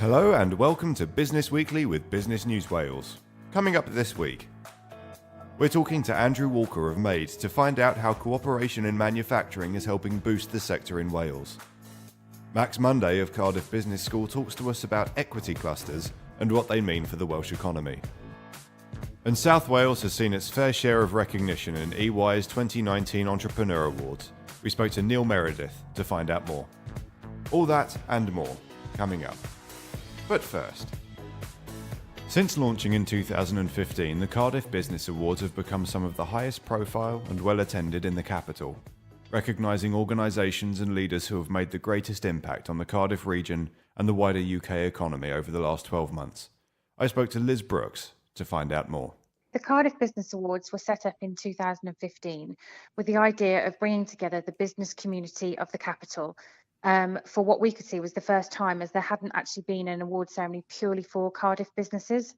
Hello and welcome to Business Weekly with Business News Wales. Coming up this week, we're talking to Andrew Walker of Made to find out how cooperation in manufacturing is helping boost the sector in Wales. Max Munday of Cardiff Business School talks to us about equity clusters and what they mean for the Welsh economy. And South Wales has seen its fair share of recognition in EY's 2019 Entrepreneur Awards. We spoke to Neil Meredith to find out more. All that and more coming up. But first, since launching in 2015, the Cardiff Business Awards have become some of the highest profile and well attended in the capital, recognising organisations and leaders who have made the greatest impact on the Cardiff region and the wider UK economy over the last 12 months. I spoke to Liz Brookes to find out more. The Cardiff Business Awards were set up in 2015 with the idea of bringing together the business community of the capital for what we could see was the first time, as there hadn't actually been an award ceremony purely for Cardiff businesses.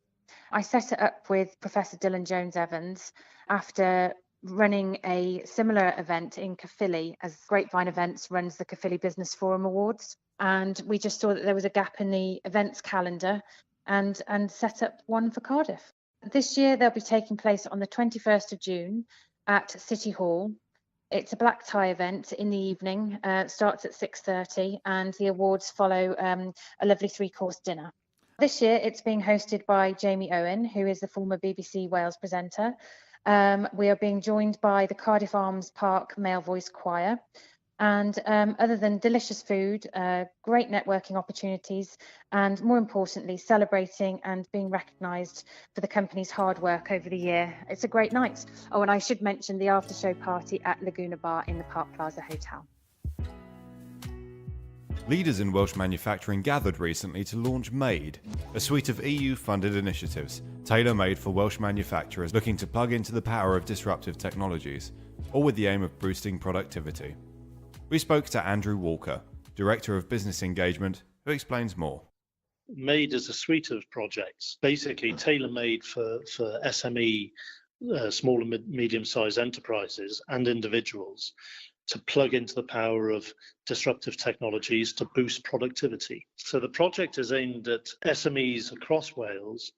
I set it up with Professor Dylan Jones-Evans after running a similar event in Caerphilly, as Grapevine Events runs the Caerphilly Business Forum Awards. And we just saw that there was a gap in the events calendar and set up one for Cardiff. This year they'll be taking place on the 21st of June at City Hall. It's a black tie event in the evening, starts at 6:30, and the awards follow a lovely three-course dinner. This year it's being hosted by Jamie Owen, who is the former BBC Wales presenter. We are being joined by the Cardiff Arms Park Male Voice Choir. And other than delicious food, great networking opportunities, and more importantly, celebrating and being recognised for the company's hard work over the year. It's a great night. Oh, and I should mention the after-show party at Laguna Bar in the Park Plaza Hotel. Leaders in Welsh manufacturing gathered recently to launch Made, a suite of EU-funded initiatives tailor-made for Welsh manufacturers looking to plug into the power of disruptive technologies, all with the aim of boosting productivity. We spoke to Andrew Walker, Director of Business Engagement, who explains more. Made is a suite of projects, basically tailor-made for SME, small and medium-sized enterprises and individuals to plug into the power of disruptive technologies to boost productivity. So the project is aimed at SMEs across Wales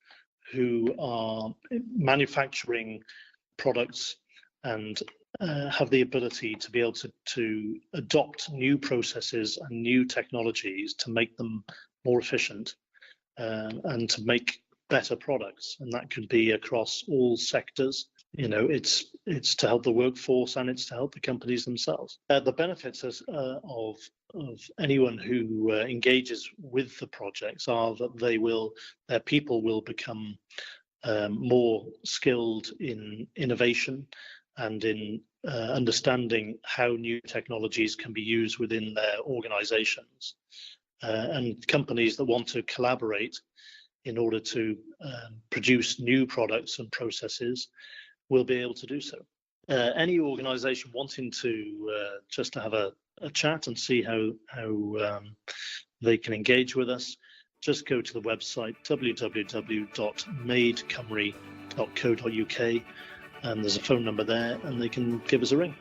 who are manufacturing products and have the ability to be able to adopt new processes and new technologies to make them more efficient and to make better products. And that could be across all sectors. You know, it's to help the workforce and it's to help the companies themselves. The benefits of anyone who engages with the projects are that their people will become more skilled in innovation and in understanding how new technologies can be used within their organizations. And companies that want to collaborate in order to produce new products and processes will be able to do so. Any organization wanting to just to have a chat and see how they can engage with us, just go to the website www.madecymru.co.uk, and there's a phone number there and they can give us a ring.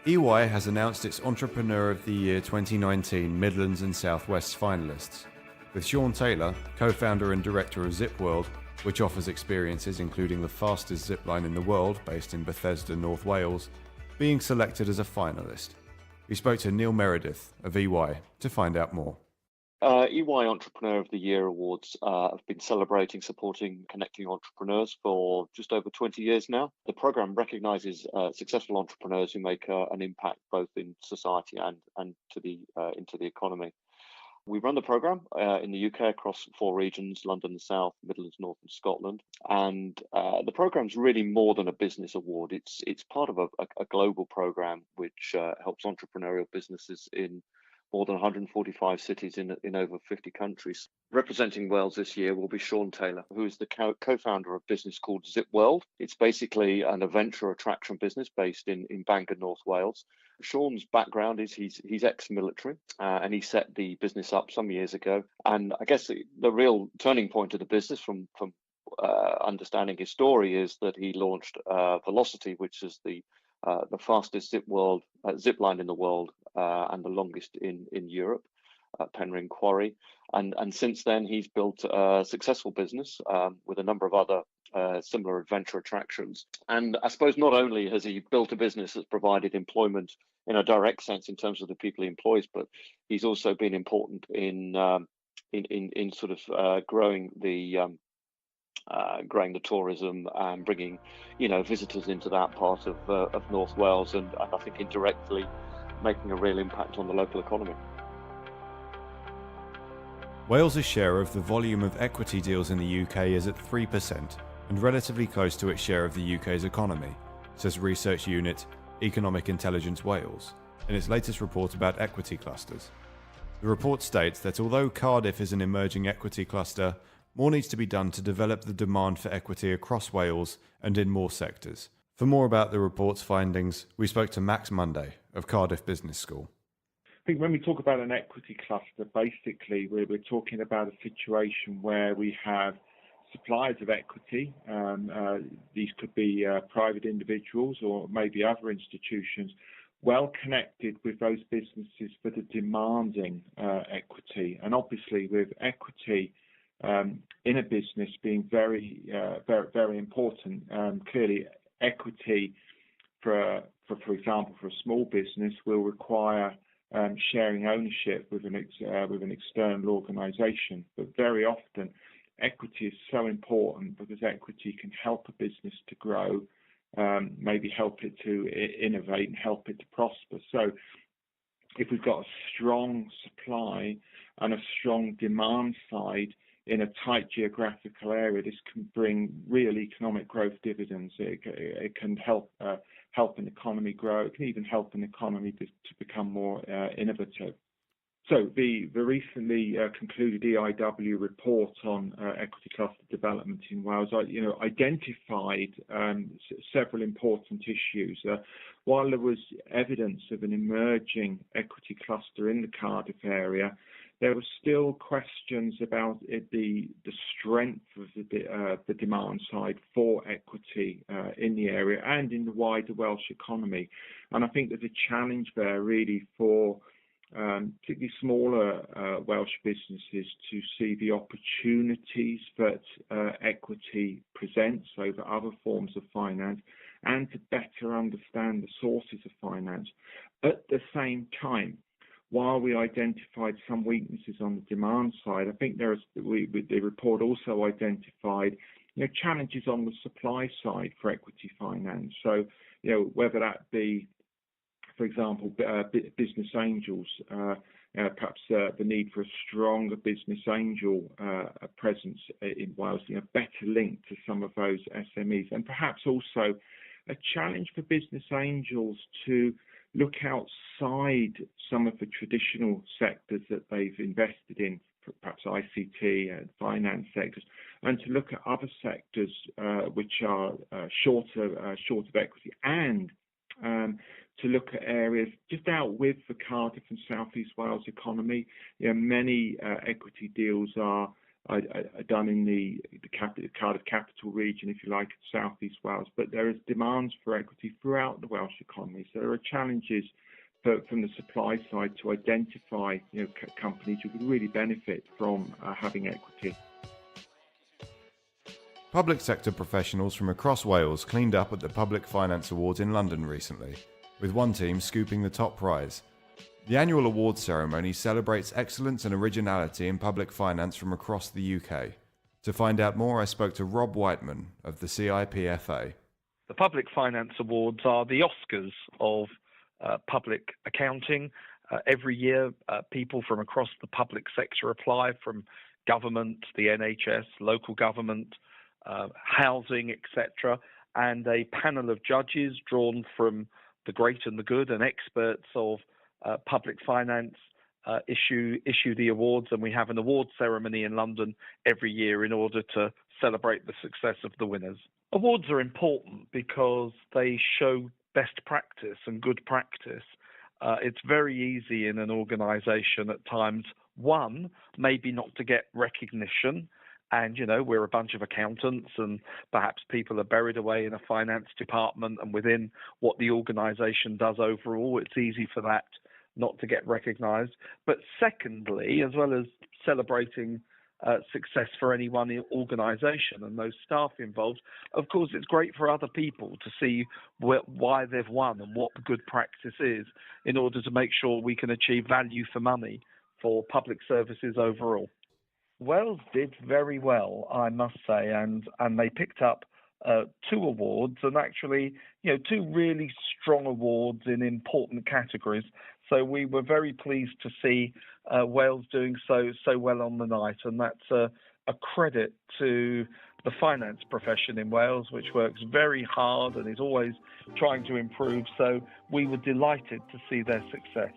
EY has announced its Entrepreneur of the Year 2019 Midlands and South West finalists, with Sean Taylor, co-founder and director of Zip World, which offers experiences including the fastest zipline in the world based in Bethesda, North Wales, being selected as a finalist. We spoke to Neil Meredith of EY to find out more. EY Entrepreneur of the Year Awards have been celebrating, supporting, connecting entrepreneurs for just over 20 years now. The programme recognises successful entrepreneurs who make an impact both in society and into the economy. We run the programme in the UK across 4 regions: London, the South, Midlands, North and Scotland. And the programme's really more than a business award. It's part of a global programme which helps entrepreneurial businesses in more than 145 cities in over 50 countries. Representing Wales this year will be Sean Taylor, who is the co-founder of a business called Zip World. It's basically an adventure attraction business based in Bangor, North Wales. Sean's background is he's ex-military and he set the business up some years ago. And I guess the real turning point of the business from understanding his story is that he launched Velocity, which is the fastest zip line in the world and the longest in Europe. at Penryn Quarry. And since then, he's built a successful business with a number of other similar adventure attractions. And I suppose not only has he built a business that's provided employment in a direct sense in terms of the people he employs, but he's also been important in sort of growing the tourism and bringing, visitors into that part of North Wales, and I think indirectly making a real impact on the local economy. Wales's share of the volume of equity deals in the UK is at 3% and relatively close to its share of the UK's economy, says research unit Economic Intelligence Wales in its latest report about equity clusters. The report states that although Cardiff is an emerging equity cluster, more needs to be done to develop the demand for equity across Wales and in more sectors. For more about the report's findings, we spoke to Max Munday of Cardiff Business School. I think when we talk about an equity cluster, basically we're talking about a situation where we have suppliers of equity. These could be private individuals or maybe other institutions, well connected with those businesses that are demanding equity. And obviously with equity in a business being very important, clearly equity for example, for a small business will require sharing ownership with an external organisation. But very often, equity is so important because equity can help a business to grow, maybe help it to innovate and help it to prosper. So if we've got a strong supply and a strong demand side in a tight geographical area, this can bring real economic growth dividends. It can help an economy grow. It can even help an economy to become more innovative. So the recently concluded EIW report on equity cluster development in Wales, identified several important issues. While there was evidence of an emerging equity cluster in the Cardiff area, there were still questions about the strength of the demand side for equity in the area and in the wider Welsh economy. And I think there's a challenge there really for particularly smaller Welsh businesses to see the opportunities that equity presents over other forms of finance and to better understand the sources of finance. At the same time, while we identified some weaknesses on the demand side, I think the report also identified challenges on the supply side for equity finance. So, whether that be, for example, business angels, perhaps the need for a stronger business angel presence in Wales, better linked to some of those SMEs, and perhaps also a challenge for business angels to look outside some of the traditional sectors that they've invested in, perhaps ICT and finance sectors, and to look at other sectors which are short of equity, and to look at areas just out with the Cardiff and South East Wales economy. Many equity deals are done in the Cardiff capital region, if you like, South East Wales, but there is demands for equity throughout the Welsh economy. So there are challenges from the supply side to identify companies who could really benefit from having equity. Public sector professionals from across Wales cleaned up at the Public Finance Awards in London recently, with one team scooping the top prize. The annual awards ceremony celebrates excellence and originality in public finance from across the UK. To find out more, I spoke to Rob Whiteman of the CIPFA. The Public Finance Awards are the Oscars of public accounting. Every year, people from across the public sector apply, from government, the NHS, local government, housing, etc. And a panel of judges drawn from the great and the good and experts of public finance issue the awards, and we have an award ceremony in London every year in order to celebrate the success of the winners. Awards are important because they show best practice and good practice. It's very easy in an organisation at times, one, maybe not to get recognition. And, we're a bunch of accountants and perhaps people are buried away in a finance department, and within what the organisation does overall, it's easy for that not to get recognised. But secondly, as well as celebrating success for any one organisation and those staff involved, of course, it's great for other people to see why they've won and what good practice is in order to make sure we can achieve value for money for public services overall. Wales did very well, I must say, and they picked up 2 awards, and actually, 2 really strong awards in important categories. So we were very pleased to see Wales doing so well on the night, and that's a credit to the finance profession in Wales, which works very hard and is always trying to improve. So we were delighted to see their success.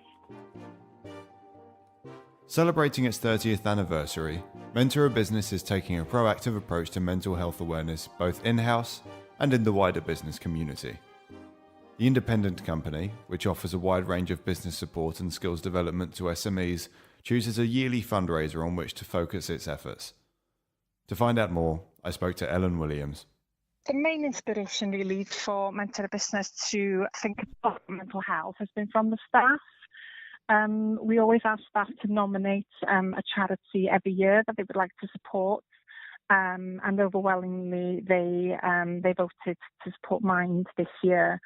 Celebrating its 30th anniversary, Menter, a business, is taking a proactive approach to mental health awareness both in-house and in the wider business community. The independent company, which offers a wide range of business support and skills development to SMEs, chooses a yearly fundraiser on which to focus its efforts. To find out more, I spoke to Ellen Williams. The main inspiration really for Menter Business to think about mental health has been from the staff. We always ask staff to nominate a charity every year that they would like to support, and overwhelmingly they voted to support Mind this year,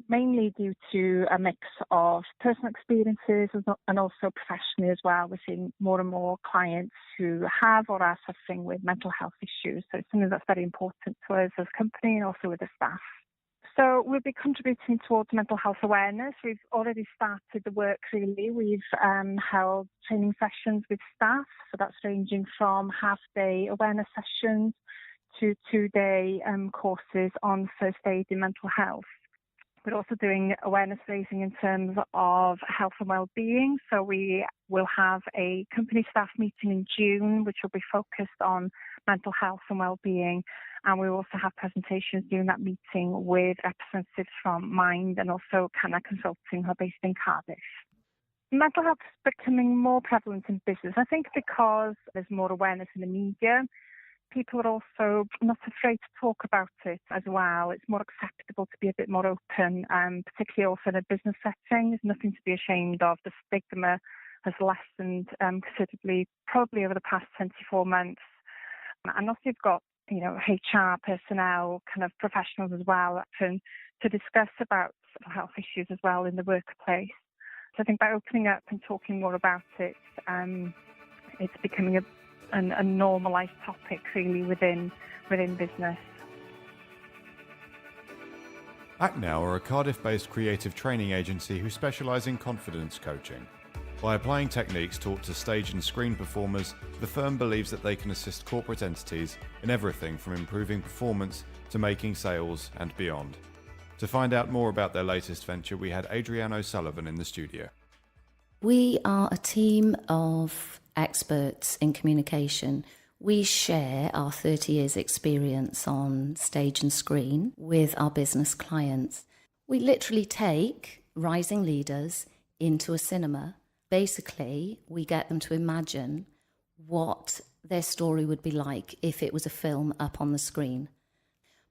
mainly due to a mix of personal experiences and also professionally as well. We're seeing more and more clients who have or are suffering with mental health issues, so it's something that's very important to us as a company and also with the staff. So we'll be contributing towards mental health awareness. We've already started the work really. We've held training sessions with staff, so that's ranging from half-day awareness sessions to 2-day courses on first aid in mental health. We're also doing awareness raising in terms of health and wellbeing. So we will have a company staff meeting in June, which will be focused on mental health and wellbeing. And we will also have presentations during that meeting with representatives from Mind and also Canna Consulting, who are based in Cardiff. Mental health is becoming more prevalent in business, I think, because there's more awareness in the media. People are also not afraid to talk about it as well. It's more acceptable to be a bit more open, particularly also in a business setting. There's nothing to be ashamed of. The stigma has lessened considerably, probably over the past 24 months. And also you've got, HR personnel, kind of professionals as well, to discuss about mental health issues as well in the workplace. So I think by opening up and talking more about it, it's becoming a normalised topic really within business. ActNow are a Cardiff-based creative training agency who specialise in confidence coaching. By applying techniques taught to stage and screen performers, the firm believes that they can assist corporate entities in everything from improving performance to making sales and beyond. To find out more about their latest venture, we had Adrienne O'Sullivan in the studio. We are a team of experts in communication. We share our 30 years experience on stage and screen with our business clients. We literally take rising leaders into a cinema. Basically, we get them to imagine what their story would be like if it was a film up on the screen.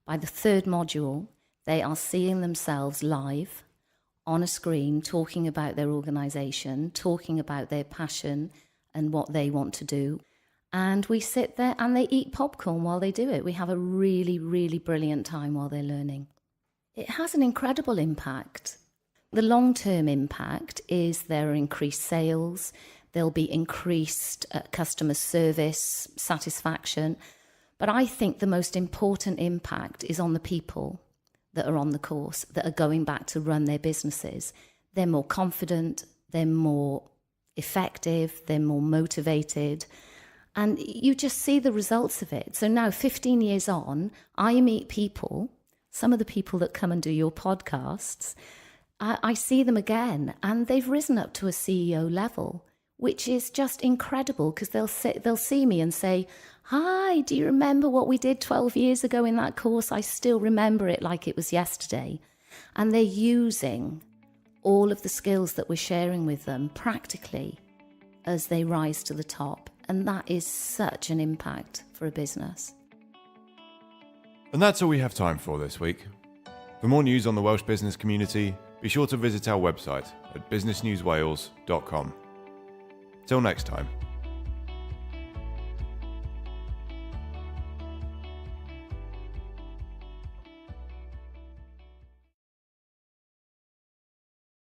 By the 3rd module, they are seeing themselves live on a screen, talking about their organisation, talking about their passion and what they want to do. And we sit there and they eat popcorn while they do it. We have a really, really brilliant time while they're learning. It has an incredible impact. The long-term impact is there are increased sales, there'll be increased customer service satisfaction. But I think the most important impact is on the people that are on the course, that are going back to run their businesses. They're more confident, they're more effective, they're more motivated, and you just see the results of it. So now, 15 years on, I meet people, some of the people that come and do your podcasts, I see them again, and they've risen up to a CEO level, which is just incredible, because they'll see me and say, "Hi, do you remember what we did 12 years ago in that course? I still remember it like it was yesterday." And they're using all of the skills that we're sharing with them practically as they rise to the top. And that is such an impact for a business. And that's all we have time for this week. For more news on the Welsh business community, be sure to visit our website businessnewswales.com. Till next time.